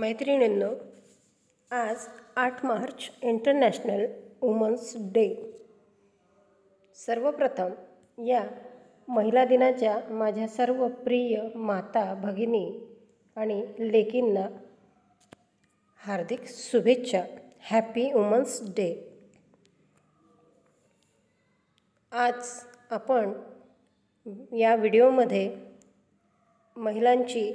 मैत्रिणींनो, आज 8 March international women's day. सर्वप्रथम या महिला दिनाच्या माझ्या सर्व प्रिय माता भगिनी आणि लेकींना हार्दिक शुभेच्छा। Happy women's day. आज आपण या व्हिडिओमध्ये महिलांची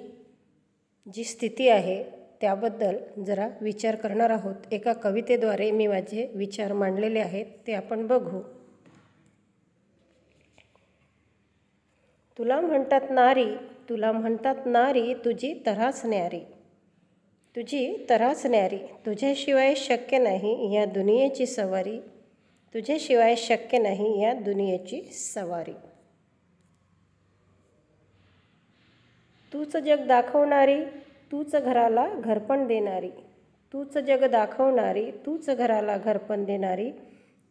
जी स्थिती आहे त्याबद्दल जरा विचार करणार आहोत। एका कवितेद्वारे मी माझे विचार मांडलेले आहेत, ते आपण बघू। तुला म्हणतात नारी, तुला म्हणतात नारी, तुझी तऱ्हाच न्यारी, तुझी तऱ्हाच न्यारी, तुझ्याशिवाय शक्य नाही या दुनियेची सवारी, तुझ्याशिवाय शक्य नाही या दुनियेची सवारी। तूच जग दाखवणारी, तूच घराला घरपण देणारी, तूच जग दाखवणारी, तूच घराला घरपण देणारी,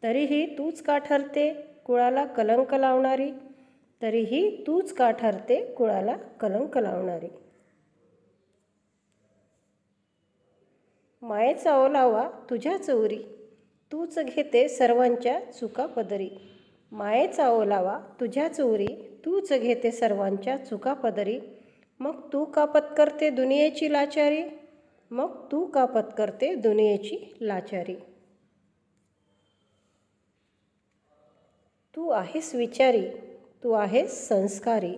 तरीही तूच का ठरते कुळाला कलंक लावणारी, तरीही तूच का ठरते कुळाला कलंक लावणारी। मायेचा ओलावा तुझ्याच उरी, तूच घेते सर्वांच्या चुका पदरी, मायेचा ओलावा तुझ्याच उरी, तूच घेते सर्वांच्या चुका पदरी, मग तू का पत्करते दुनियेची लाचारी, मग तू का पत्करते दुनियेची लाचारी। तू आहेस विचारी, तू आहेस संस्कारी,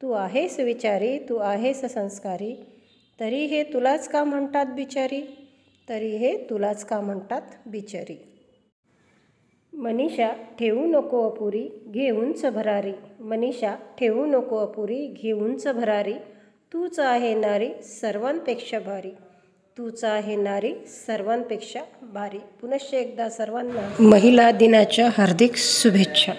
तू आहेस विचारी, तू आहेस संस्कारी, तरी हे तुलाच का म्हणतात बिचारी, तरी हे तुलाच का म्हणतात बिचारी। मनीषा ठेवू नको अपुरी, घे उंच भरारी, मनीषा ठेवू नको अपुरी, घे उंच भरारी, तूच आहे नारी सर्वांपेक्षा भारी, तूच आहे नारी सर्वांपेक्षा भारी। पुनश्च एकदा सर्वांना महिला दिनाच्या हार्दिक शुभेच्छा।